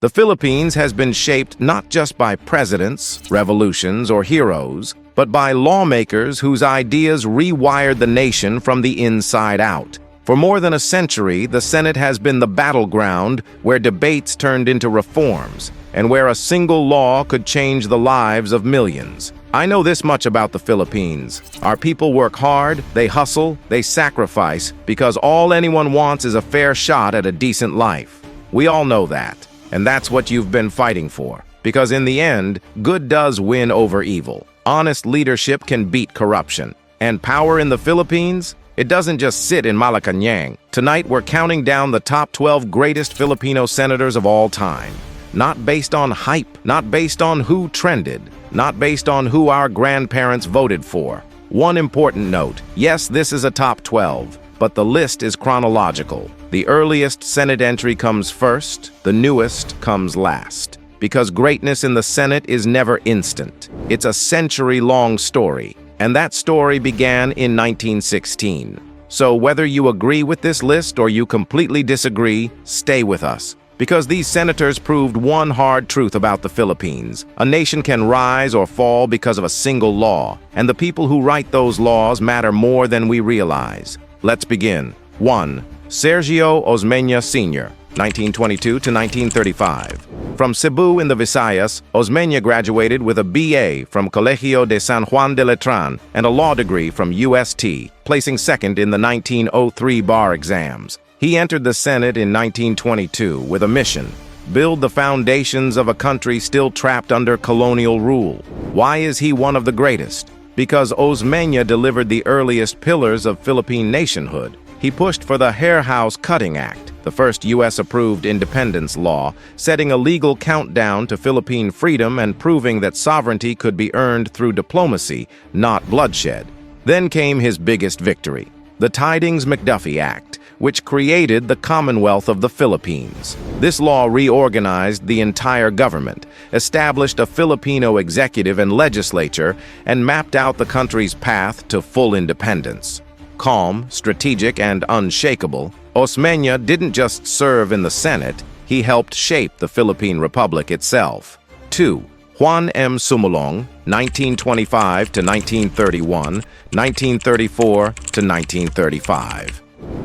The Philippines has been shaped not just by presidents, revolutions, or heroes, but by lawmakers whose ideas rewired the nation from the inside out. For more than a century, the Senate has been the battleground where debates turned into reforms, and where a single law could change the lives of millions. I know this much about the Philippines. Our people work hard, they hustle, they sacrifice, because all anyone wants is a fair shot at a decent life. We all know that. And that's what you've been fighting for. Because in the end, good does win over evil. Honest leadership can beat corruption. And power in the Philippines? It doesn't just sit in Malacanang. Tonight, we're counting down the top 12 greatest Filipino senators of all time. Not based on hype, not based on who trended, not based on who our grandparents voted for. One important note, yes, this is a top 12. But the list is chronological. The earliest Senate entry comes first, the newest comes last. Because greatness in the Senate is never instant. It's a century-long story, and that story began in 1916. So whether you agree with this list or you completely disagree, stay with us. Because these senators proved one hard truth about the Philippines. A nation can rise or fall because of a single law, and the people who write those laws matter more than we realize. Let's begin. 1. Sergio Osmeña Sr., 1922 to 1935. From Cebu in the Visayas, Osmeña graduated with a BA from Colegio de San Juan de Letran and a law degree from UST, placing second in the 1903 bar exams. He entered the Senate in 1922 with a mission: build the foundations of a country still trapped under colonial rule. Why is he one of the greatest? Because Osmeña delivered the earliest pillars of Philippine nationhood. He pushed for the Hair House Cutting Act, the first U.S.-approved independence law, setting a legal countdown to Philippine freedom and proving that sovereignty could be earned through diplomacy, not bloodshed. Then came his biggest victory, the Tidings-McDuffie Act, which created the Commonwealth of the Philippines. This law reorganized the entire government, established a Filipino executive and legislature, and mapped out the country's path to full independence. Calm, strategic, and unshakable, Osmeña didn't just serve in the Senate, he helped shape the Philippine Republic itself. 2. Juan M. Sumulong, 1925 to 1931, 1934 to 1935.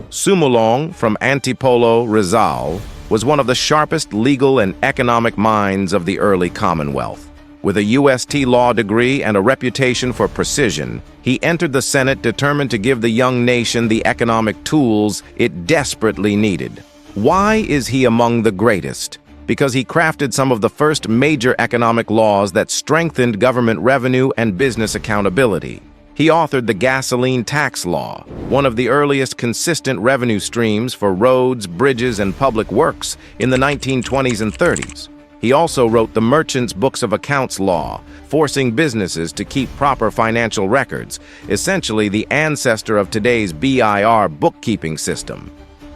Sumulong, from Antipolo, Rizal, was one of the sharpest legal and economic minds of the early Commonwealth. With a UST law degree and a reputation for precision, he entered the Senate determined to give the young nation the economic tools it desperately needed. Why is he among the greatest? Because he crafted some of the first major economic laws that strengthened government revenue and business accountability. He authored the gasoline tax law, one of the earliest consistent revenue streams for roads, bridges, and public works in the 1920s and 30s. He also wrote the Merchants' Books of Accounts law, forcing businesses to keep proper financial records, essentially the ancestor of today's BIR bookkeeping system.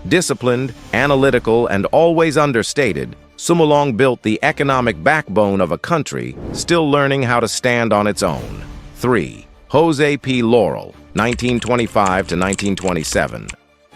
Disciplined, analytical, and always understated, Sumulong built the economic backbone of a country still learning how to stand on its own. 3. Jose P. Laurel, 1925 to 1927.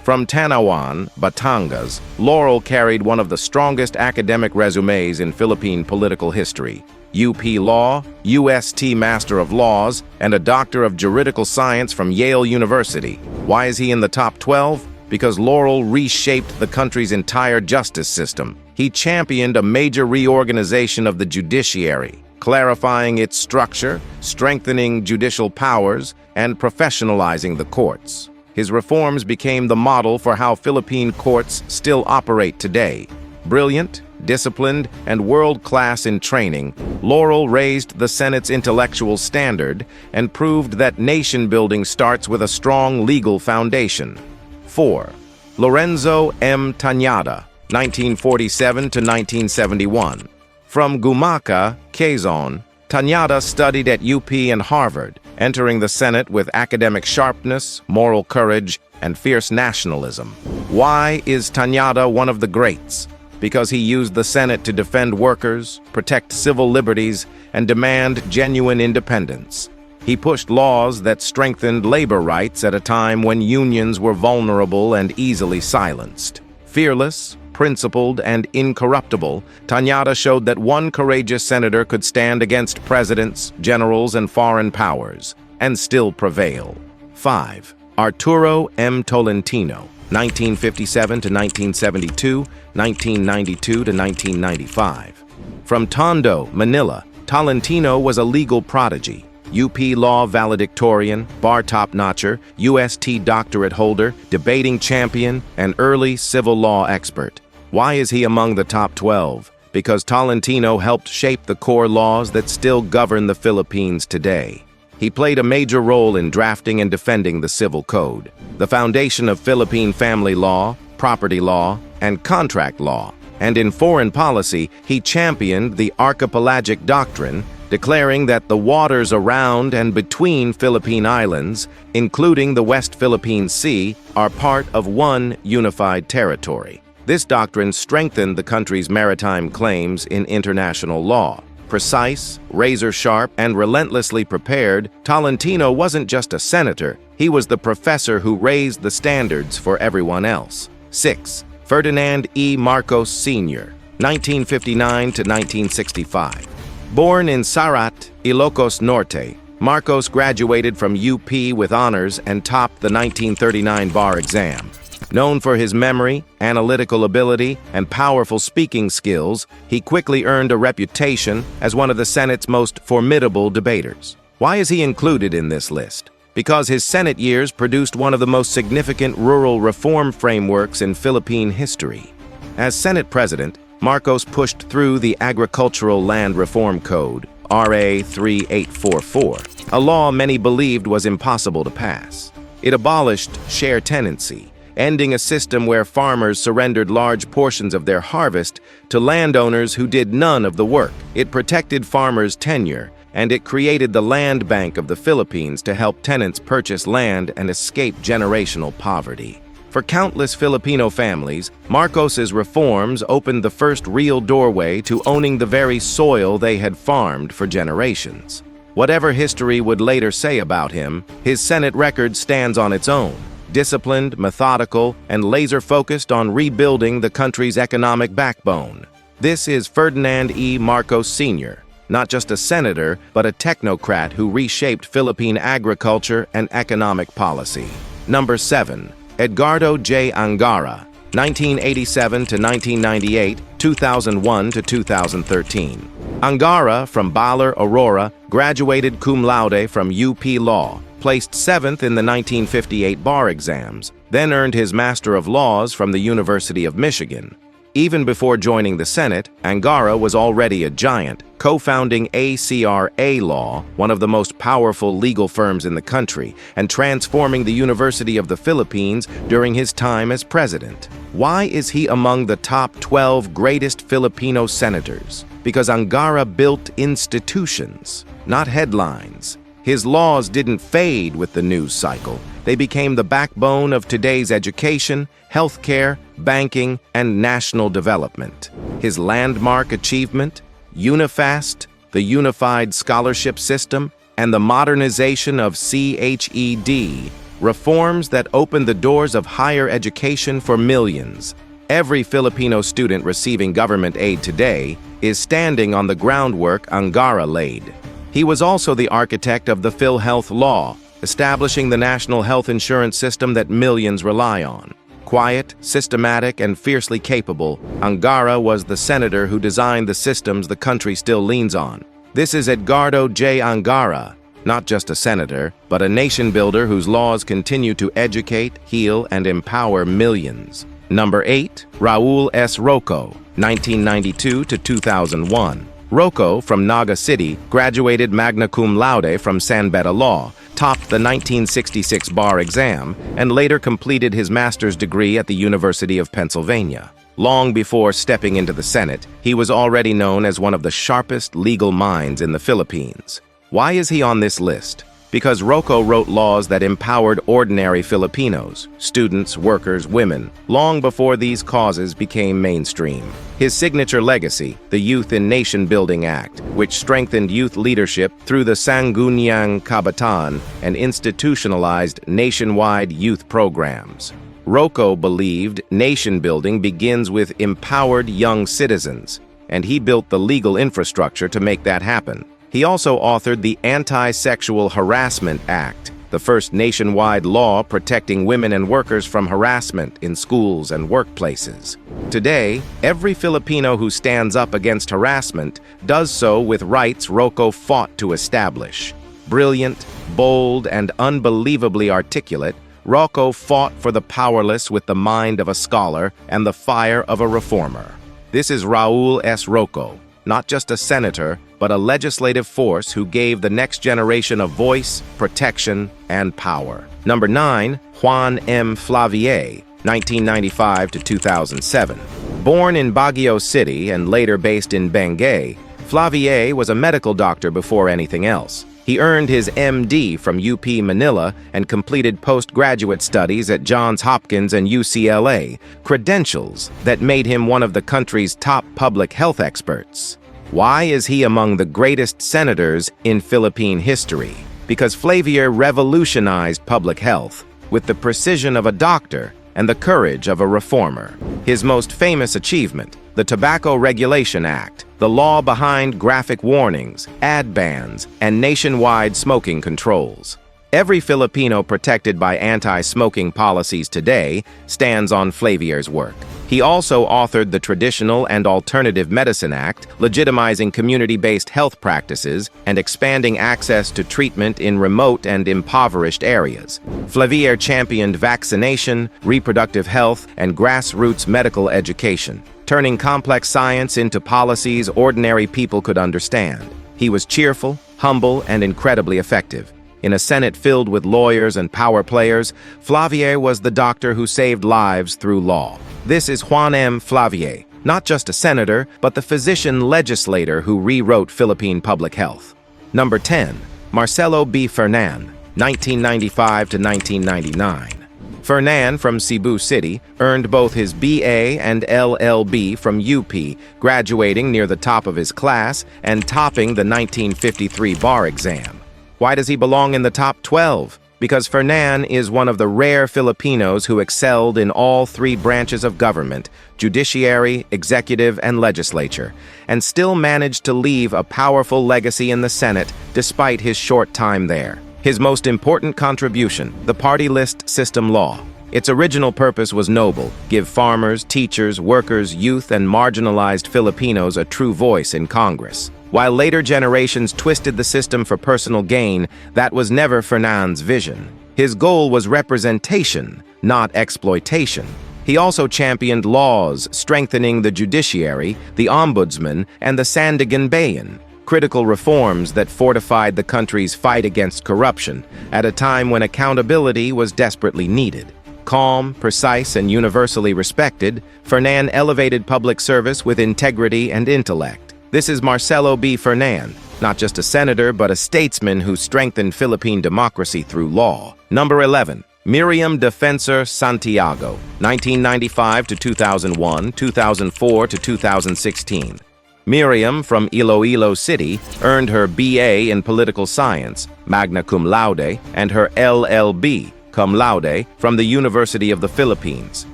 From Tanawan, Batangas, Laurel carried one of the strongest academic resumes in Philippine political history. UP Law, UST Master of Laws, and a Doctor of Juridical Science from Yale University. Why is he in the top 12? Because Laurel reshaped the country's entire justice system. He championed a major reorganization of the judiciary, clarifying its structure, strengthening judicial powers, and professionalizing the courts. His reforms became the model for how Philippine courts still operate today. Brilliant, disciplined, and world-class in training, Laurel raised the Senate's intellectual standard and proved that nation-building starts with a strong legal foundation. 4. Lorenzo M. Tañada, 1947 to 1971. From Gumaca, Quezon, Tañada studied at UP and Harvard, entering the Senate with academic sharpness, moral courage, and fierce nationalism. Why is Tañada one of the greats? Because he used the Senate to defend workers, protect civil liberties, and demand genuine independence. He pushed laws that strengthened labor rights at a time when unions were vulnerable and easily silenced. Fearless, principled, and incorruptible, Tañada showed that one courageous senator could stand against presidents, generals, and foreign powers, and still prevail. 5. Arturo M. Tolentino, 1957 to 1972, 1992 to 1995. From Tondo, Manila, Tolentino was a legal prodigy, UP law valedictorian, bar top-notcher, UST doctorate holder, debating champion, and early civil law expert. Why is he among the top 12? Because Tolentino helped shape the core laws that still govern the Philippines today. He played a major role in drafting and defending the Civil Code, the foundation of Philippine family law, property law, and contract law. And in foreign policy, he championed the archipelagic doctrine, declaring that the waters around and between Philippine islands, including the West Philippine Sea, are part of one unified territory. This doctrine strengthened the country's maritime claims in international law. Precise, razor-sharp, and relentlessly prepared, Tolentino wasn't just a senator, he was the professor who raised the standards for everyone else. 6. Ferdinand E. Marcos Sr., 1959 to 1965. Born in Sarat, Ilocos Norte, Marcos graduated from UP with honors and topped the 1939 bar exam. Known for his memory, analytical ability, and powerful speaking skills, he quickly earned a reputation as one of the Senate's most formidable debaters. Why is he included in this list? Because his Senate years produced one of the most significant rural reform frameworks in Philippine history. As Senate President, Marcos pushed through the Agricultural Land Reform Code, RA 3844, a law many believed was impossible to pass. It abolished share tenancy, ending a system where farmers surrendered large portions of their harvest to landowners who did none of the work. It protected farmers' tenure, and it created the land bank of the Philippines to help tenants purchase land and escape generational poverty. For countless Filipino families, Marcos's reforms opened the first real doorway to owning the very soil they had farmed for generations. Whatever history would later say about him, his Senate record stands on its own, disciplined, methodical, and laser-focused on rebuilding the country's economic backbone. This is Ferdinand E. Marcos Sr., not just a senator, but a technocrat who reshaped Philippine agriculture and economic policy. Number 7. Edgardo J. Angara, 1987 to 1998, 2001 to 2013. Angara, from Baler, Aurora, graduated cum laude from UP Law, placed 7th in the 1958 bar exams, then earned his Master of Laws from the University of Michigan. Even before joining the Senate, Angara was already a giant, co-founding ACRA Law, one of the most powerful legal firms in the country, and transforming the University of the Philippines during his time as president. Why is he among the top 12 greatest Filipino senators? Because Angara built institutions, not headlines. His laws didn't fade with the news cycle. They became the backbone of today's education, healthcare, banking, and national development. His landmark achievement, UniFast, the Unified Scholarship System, and the modernization of CHED, reforms that opened the doors of higher education for millions. Every Filipino student receiving government aid today is standing on the groundwork Angara laid. He was also the architect of the PhilHealth Law, establishing the national health insurance system that millions rely on. Quiet, systematic, and fiercely capable, Angara was the senator who designed the systems the country still leans on. This is Edgardo J. Angara, not just a senator, but a nation builder whose laws continue to educate, heal, and empower millions. Number 8. Raul S. Roco, 1992 to 2001. Roco, from Naga City, graduated magna cum laude from San Beda Law, topped the 1966 bar exam, and later completed his master's degree at the University of Pennsylvania. Long before stepping into the Senate, he was already known as one of the sharpest legal minds in the Philippines. Why is he on this list? Because Roco wrote laws that empowered ordinary Filipinos, students, workers, women, long before these causes became mainstream. His signature legacy, the Youth in Nation Building Act, which strengthened youth leadership through the Sangguniang Kabataan and institutionalized nationwide youth programs. Roco believed nation building begins with empowered young citizens, and he built the legal infrastructure to make that happen. He also authored the Anti-Sexual Harassment Act, the first nationwide law protecting women and workers from harassment in schools and workplaces. Today, every Filipino who stands up against harassment does so with rights Roco fought to establish. Brilliant, bold, and unbelievably articulate, Roco fought for the powerless with the mind of a scholar and the fire of a reformer. This is Raul S. Roco, not just a senator, but a legislative force who gave the next generation a voice, protection, and power. Number 9, Juan M. Flavier, 1995 to 2007. Born in Baguio City and later based in Benguet, Flavier was a medical doctor before anything else. He earned his MD from UP Manila and completed postgraduate studies at Johns Hopkins and UCLA, credentials that made him one of the country's top public health experts. Why is he among the greatest senators in Philippine history? Because Flavier revolutionized public health with the precision of a doctor and the courage of a reformer. His most famous achievement, the Tobacco Regulation Act, the law behind graphic warnings, ad bans, and nationwide smoking controls. Every Filipino protected by anti-smoking policies today stands on Flavier's work. He also authored the Traditional and Alternative Medicine Act, legitimizing community-based health practices and expanding access to treatment in remote and impoverished areas. Flavier championed vaccination, reproductive health, and grassroots medical education, turning complex science into policies ordinary people could understand. He was cheerful, humble, and incredibly effective. In a Senate filled with lawyers and power players, Flavier was the doctor who saved lives through law. This is Juan M. Flavier, not just a senator, but the physician-legislator who rewrote Philippine public health. Number 10, Marcelo B. Fernan, 1995 to 1999. Fernan from Cebu City earned both his BA and LLB from UP, graduating near the top of his class and topping the 1953 bar exam. Why does he belong in the top 12? Because Fernan is one of the rare Filipinos who excelled in all three branches of government, judiciary, executive, and legislature, and still managed to leave a powerful legacy in the Senate despite his short time there. His most important contribution, the party list system law. Its original purpose was noble: give farmers, teachers, workers, youth, and marginalized Filipinos a true voice in Congress. While later generations twisted the system for personal gain, that was never Fernand's vision. His goal was representation, not exploitation. He also championed laws strengthening the judiciary, the ombudsman, and the Sandigan-Bayan, critical reforms that fortified the country's fight against corruption at a time when accountability was desperately needed. Calm, precise, and universally respected, Fernan elevated public service with integrity and intellect. This is Marcelo B. Fernan, not just a senator, but a statesman who strengthened Philippine democracy through law. Number 11, Miriam Defensor-Santiago, 1995 to 2001, 2004 to 2016. Miriam from Iloilo City earned her BA in Political Science, magna cum laude, and her LLB, cum laude, from the University of the Philippines,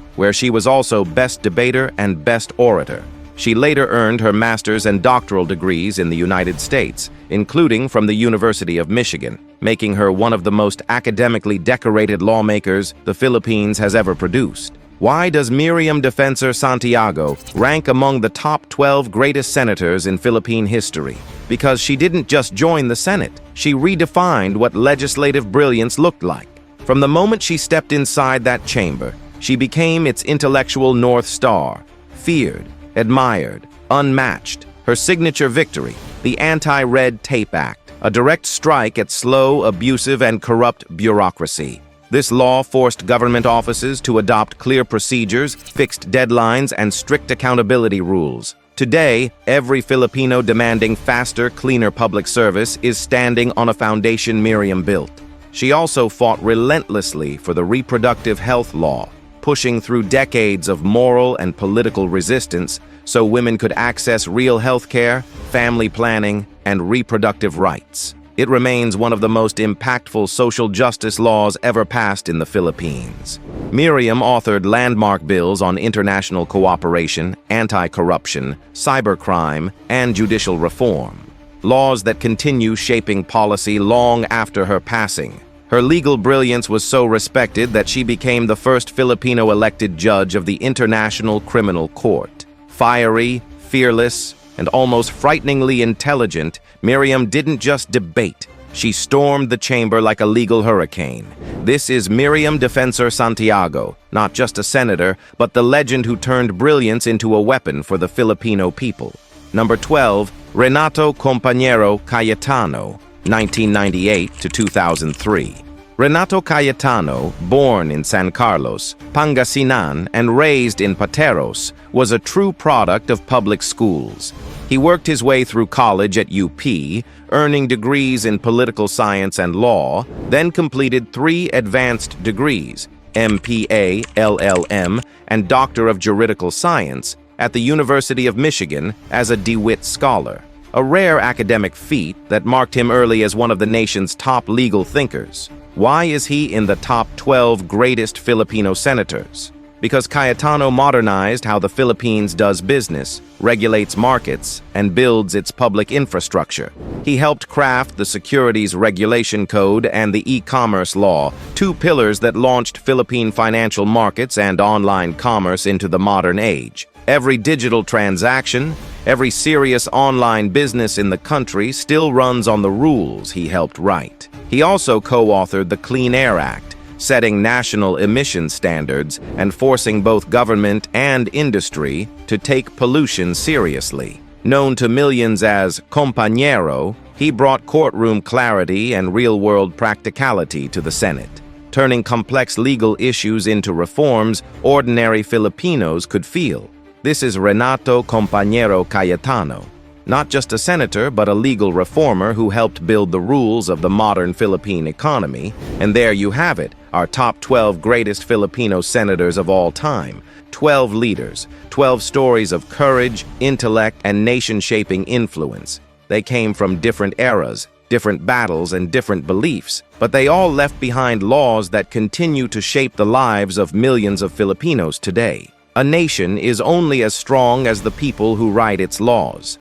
where she was also Best Debater and Best Orator. She later earned her master's and doctoral degrees in the United States, including from the University of Michigan, making her one of the most academically decorated lawmakers the Philippines has ever produced. Why does Miriam Defensor-Santiago rank among the top 12 greatest senators in Philippine history? Because she didn't just join the Senate, she redefined what legislative brilliance looked like. From the moment she stepped inside that chamber, she became its intellectual North Star, feared, admired, unmatched. Her signature victory, the Anti-Red Tape Act, a direct strike at slow, abusive, and corrupt bureaucracy. This law forced government offices to adopt clear procedures, fixed deadlines, and strict accountability rules. Today, every Filipino demanding faster, cleaner public service is standing on a foundation Miriam built. She also fought relentlessly for the reproductive health law, pushing through decades of moral and political resistance so women could access real health care, family planning, and reproductive rights. It remains one of the most impactful social justice laws ever passed in the Philippines. Miriam authored landmark bills on international cooperation, anti-corruption, cybercrime, and judicial reform. Laws that continue shaping policy long after her passing. Her legal brilliance was so respected that she became the first Filipino elected judge of the International Criminal Court. Fiery, fearless, and almost frighteningly intelligent, Miriam didn't just debate. She stormed the chamber like a legal hurricane. This is Miriam Defensor-Santiago, not just a senator, but the legend who turned brilliance into a weapon for the Filipino people. Number 12, Renato Cayetano, 1998 to 2003. Renato Cayetano, born in San Carlos, Pangasinan, and raised in Pateros, was a true product of public schools. He worked his way through college at UP, earning degrees in political science and law, then completed 3 advanced degrees, MPA, LLM, and Doctor of Juridical Science, at the University of Michigan as a DeWitt Scholar, a rare academic feat that marked him early as one of the nation's top legal thinkers. Why is he in the top 12 greatest Filipino senators? Because Cayetano modernized how the Philippines does business, regulates markets, and builds its public infrastructure. He helped craft the Securities Regulation Code and the e-commerce law, 2 pillars that launched Philippine financial markets and online commerce into the modern age. Every digital transaction, every serious online business in the country still runs on the rules he helped write. He also co-authored the Clean Air Act, setting national emission standards and forcing both government and industry to take pollution seriously. Known to millions as Compañero, he brought courtroom clarity and real-world practicality to the Senate. Turning complex legal issues into reforms ordinary Filipinos could feel. This is Renato Cayetano, not just a senator but a legal reformer who helped build the rules of the modern Philippine economy. And there you have it, our top 12 greatest Filipino senators of all time. 12 leaders, 12 stories of courage, intellect, and nation-shaping influence. They came from different eras, different battles, and different beliefs, but they all left behind laws that continue to shape the lives of millions of Filipinos today. A nation is only as strong as the people who write its laws.